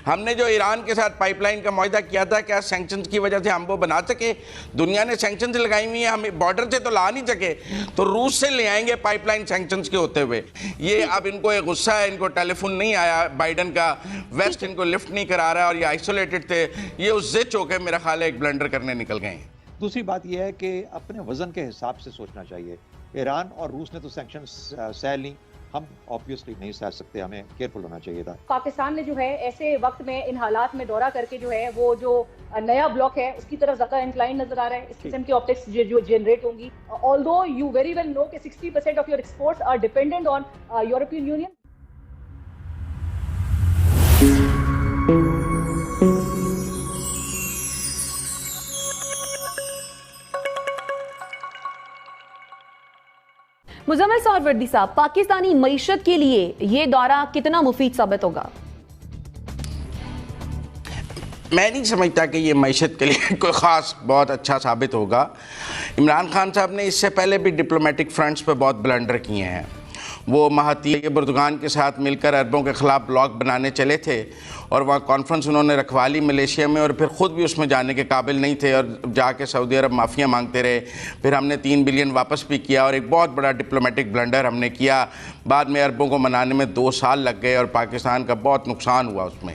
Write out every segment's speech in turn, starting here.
ہم نے جو ایران کے ساتھ پائپ لائن کا معاہدہ کیا تھا، کیا سینکشنز کی وجہ سے ہم وہ بنا سکے؟ دنیا نے سینکشنز لگائی ہوئی ہیں، ہم بارڈر سے تو لا نہیں سکے، تو روس سے لے آئیں گے پائپ لائن سینکشنز کے ہوتے ہوئے۔ یہ اب ان کو ایک غصہ ہے، ان کو ٹیلی فون نہیں آیا بائیڈن کا، ویسٹ ان کو لفٹ نہیں کرا رہا ہے اور یہ آئسولیٹڈ تھے، یہ اس زچ ہو کے میرا خیال ہے ایک بلنڈر کرنے نکل گئے ہیں۔ دوسری بات یہ ہے کہ اپنے وزن کے حساب سے سوچنا چاہیے۔ ایران اور روس نے تو سینکشنز سہ لیں، ہم آبویسلی نہیں سہ سکتے، ہمیں کیئرفل ہونا چاہیے تھا۔ پاکستان نے جو ہے ایسے وقت میں ان حالات میں دورہ کر کے جو ہے وہ جو نیا بلاک ہے اس کی طرف زیادہ انکلائن نظر آ رہا ہے، اس قسم کی آپٹکس جو جنریٹ ہوں گی۔ although you very well know کہ 60% of your exports are dependent on European Union۔ Muzammil سہروردی صاحب، پاکستانی معیشت کے لیے یہ دورہ کتنا مفید ثابت ہوگا؟ میں نہیں سمجھتا کہ یہ معیشت کے لیے کوئی خاص بہت اچھا ثابت ہوگا۔ عمران خان صاحب نے اس سے پہلے بھی ڈپلومیٹک فرنٹس پہ بہت بلنڈر کیے ہیں۔ وہ مہاتیر بردگان کے ساتھ مل کر عربوں کے خلاف بلاک بنانے چلے تھے اور وہاں کانفرنس انہوں نے رکھوا لی ملیشیا میں، اور پھر خود بھی اس میں جانے کے قابل نہیں تھے اور جا کے سعودی عرب معافیاں مانگتے رہے۔ پھر ہم نے 3 بلین واپس بھی کیا اور ایک بہت بڑا ڈپلومیٹک بلنڈر ہم نے کیا۔ بعد میں عربوں کو منانے میں 2 سال لگ گئے اور پاکستان کا بہت نقصان ہوا اس میں۔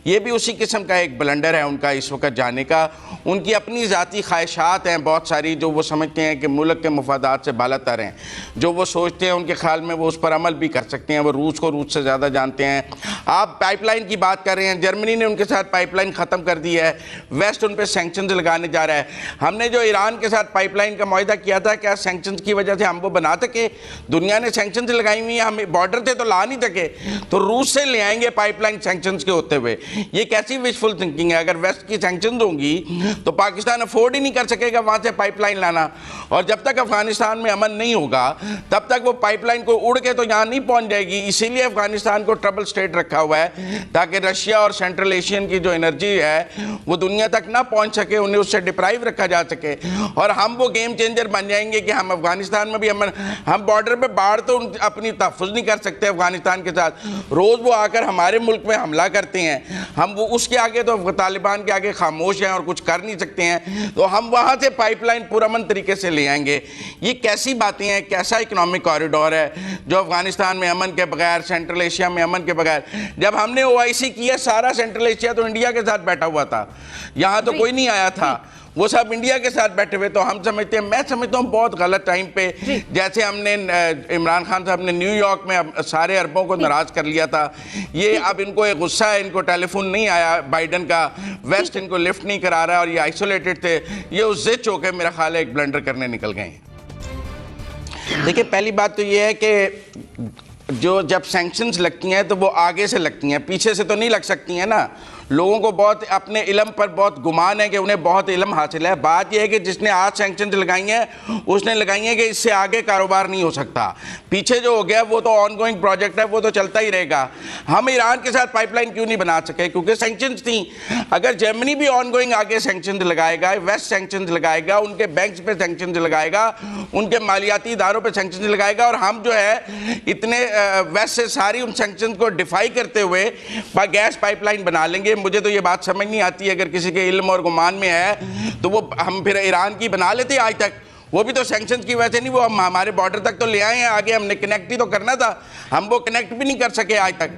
یہ بھی اسی قسم کا ایک بلنڈر ہے ان کا اس وقت جانے کا۔ ان کی اپنی ذاتی خواہشات ہیں بہت ساری جو وہ سمجھتے ہیں کہ ملک کے مفادات سے بالا تر ہیں، جو وہ سوچتے ہیں ان کے خیال میں وہ اس پر عمل بھی کر سکتے ہیں۔ وہ روس کو روس سے زیادہ جانتے ہیں۔ آپ پائپ لائن کی بات کر رہے ہیں، جرمنی نے ان کے ساتھ پائپ لائن ختم کر دی ہے، ویسٹ ان پہ سینکشنز لگانے جا رہا ہے۔ ہم نے جو ایران کے ساتھ پائپ لائن کا معاہدہ کیا تھا، کیا سینکشنز کی وجہ سے ہم وہ بنا سکے؟ دنیا نے سینکشنز لگائی ہوئی ہیں، ہم بارڈر سے تو لا نہیں سکے، تو روس سے لے آئیں گے پائپ لائن سینکشنز کے ہوتے ہوئے۔ یہ کیسی وشفل تھنکنگ ہے؟ اگر ویسٹ کی سینکشنز ہوں گی تو پاکستان افورڈ ہی نہیں کر سکے گا وہاں سے پائپ لائن لانا، اور جب تک افغانستان میں امن نہیں ہوگا تب تک وہ پائپ لائن کو اڑ کے تو یہاں نہیں پہنچ جائے گی۔ اسی لیے افغانستان کو ٹربل سٹیٹ رکھا ہوا ہے تاکہ رشیا اور سینٹرل ایشین کی جو انرجی ہے وہ دنیا تک نہ پہنچ سکے، انہیں اس سے ڈپرائیو رکھا جا سکے، اور ہم وہ گیم چینجر بن جائیں گے کہ ہم افغانستان میں بھی ہم بارڈر پہ باڑ تو اپنی تحفظ نہیں کر سکتے افغانستان کے ساتھ، روز وہ آ کر ہمارے ملک میں حملہ کرتے ہیں، ہم وہ اس کے آگے تو طالبان کے آگے خاموش ہیں اور کچھ کر نہیں سکتے ہیں، تو ہم وہاں سے پائپ لائن پرامن طریقے سے لے آئیں گے۔ یہ کیسی باتیں ہیں؟ کیسا اکنامک کوریڈور ہے جو افغانستان میں امن کے بغیر، سینٹرل ایشیا میں امن کے بغیر؟ جب ہم نے OIC کیا سارا سینٹرل ایشیا تو انڈیا کے ساتھ بیٹھا ہوا تھا، یہاں تو کوئی نہیں آیا تھا، وہ سب انڈیا کے ساتھ بیٹھے ہوئے، تو ہم سمجھتے ہیں، میں سمجھتا ہوں بہت غلط ٹائم پہ، جیسے ہم نے عمران خان صاحب نے نیو یارک میں سارے عربوں کو ناراض کر لیا تھا، یہ اب ان کو ایک غصہ ہے، ان کو ٹیلی فون نہیں آیا بائیڈن کا، ویسٹ ان کو لفٹ نہیں کرا رہا ہے اور یہ آئسولیٹڈ تھے، یہ اس زچ ہو کے میرا خیال ہے ایک بلنڈر کرنے نکل گئے ہیں۔ دیکھیں، پہلی بات تو یہ ہے کہ جو جب سینکشنز لگتی ہیں تو وہ آگے سے لگتی ہیں، پیچھے سے تو نہیں لگ سکتی ہیں نا۔ لوگوں کو بہت اپنے علم پر بہت گمان ہے کہ انہیں بہت علم حاصل ہے۔ بات یہ ہے کہ جس نے آج سینکشنز لگائی ہیں اس نے لگائی ہیں کہ اس سے آگے کاروبار نہیں ہو سکتا، پیچھے جو ہو گیا وہ تو آن گوئنگ پروجیکٹ ہے، وہ تو چلتا ہی رہے گا۔ ہم ایران کے ساتھ پائپ لائن کیوں نہیں بنا سکے؟ کیونکہ سینکشنز تھیں۔ اگر جرمنی بھی آن گوئنگ آگے سینکشنز لگائے گا، ویسٹ سینکشنز لگائے گا، ان کے بینکس پہ سینکشنز لگائے گا، ان کے مالیاتی اداروں پہ سینکشنز لگائے گا، اور ہم جو ہے اتنے ویسٹ سے ساری ان سینکشنز کو ڈیفائی کرتے ہوئے گیس پائپ لائن بنا لیں گے، مجھے تو یہ بات سمجھ نہیں آتی ہے۔ اگر کسی کے علم اور گمان میں ہے تو وہ ہم پھر ایران کی بنا لیتے آج تک، وہ بھی تو سینکشنز کی وجہ سے نہیں، وہ ہم ہمارے بارڈر تک تو لے آئے ہیں، آگے ہم نے کنیکٹ ہی تو کرنا تھا، ہم وہ کنیکٹ بھی نہیں کر سکے آج تک۔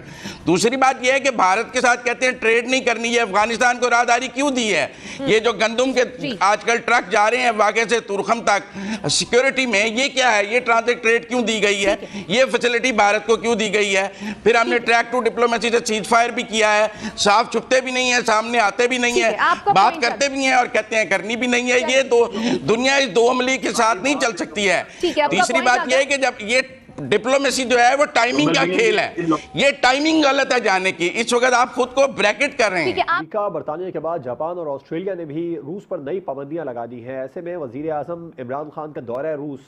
دوسری بات یہ ہے کہ بھارت کے ساتھ کہتے ہیں ٹریڈ نہیں کرنی، یہ افغانستان کو راہداری کیوں دی ہے؟ یہ جو گندم کے آج کل ٹرک جا رہے ہیں واقع سے تورخم تک سیکیورٹی میں، یہ کیا ہے؟ یہ ٹرانزٹ ٹریڈ کیوں دی گئی ہے؟ یہ فیسلٹی بھارت کو کیوں دی گئی ہے؟ پھر ہم نے ٹریک ٹو ڈپلومیسی سے سیز فائر بھی کیا ہے، صاف چھپتے بھی نہیں ہیں، سامنے آتے بھی نہیں ہیں، بات کرتے بھی ہیں اور کہتے ہیں کرنی بھی نہیں ہے۔ یہ تو دنیا اس دو عملی کے ساتھ نہیں چل سکتی ہے۔ تیسری بات یہ ہے کہ جب یہ ڈپلومیسی جو ہے وہ ٹائمنگ کا کھیل ہے، یہ ٹائمنگ غلط ہے جانے کی، اس وقت آپ خود کو بریکٹ کر رہے ہیں۔ امریکہ برطانیہ کے بعد جاپان اور آسٹریلیا نے بھی روس پر نئی پابندیاں لگا دی ہیں۔ ایسے میں وزیر اعظم عمران خان کا دورہ روس،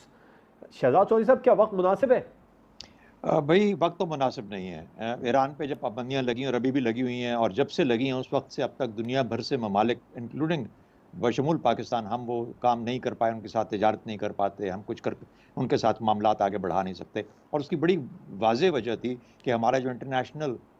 شہزاد چودھری صاحب کیا وقت مناسب ہے؟ بھائی وقت تو مناسب نہیں ہے۔ ایران پہ جب پابندیاں لگی اور ابھی بھی لگی ہوئی ہیں، اور جب سے لگی ہیں اس وقت سے اب تک دنیا بھر سے ممالک انکلوڈنگ بشمول پاکستان، ہم وہ کام نہیں کر پائے، ان کے ساتھ تجارت نہیں کر پاتے، ہم کچھ ان کے ساتھ معاملات آگے بڑھا نہیں سکتے، اور اس کی بڑی واضح وجہ تھی کہ ہمارا جو انٹرنیشنل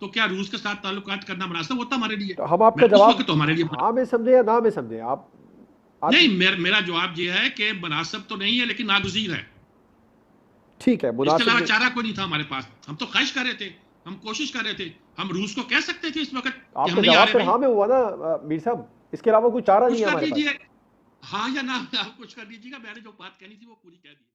تو کیا روس کے ساتھ تعلقات کرنا مناسب ہوتا ہمارے لیے؟ ہم آپ کا اس جواب وقت تو ہمارے لیے ہاں میں سمجھے یا نہ میں سمجھے آپ نہیں، میرا جواب یہ ہے کہ مناسب تو نہیں ہے لیکن ناگزیر ہے. ٹھیک ہے، اس کے مناسب علاوہ چارہ کوئی نہیں تھا ہمارے پاس. ہم تو خواہش کر رہے تھے، ہم کوشش کر رہے تھے، ہم روس کو کہہ سکتے تھے اس وقت آپ کہ کا ہم نہیں آ جواب رہے پھر بھائی. ہاں میں ہوا نا میر صاحب، اس کے علاوہ کوئی چارہ کچھ نہیں ہے کر ہمارے پاس. لیجیے، ہاں یا نہ، آپ کچھ کر لیجیے گا. میں نے جو بات کہنی تھی وہ پوری کہہ دی.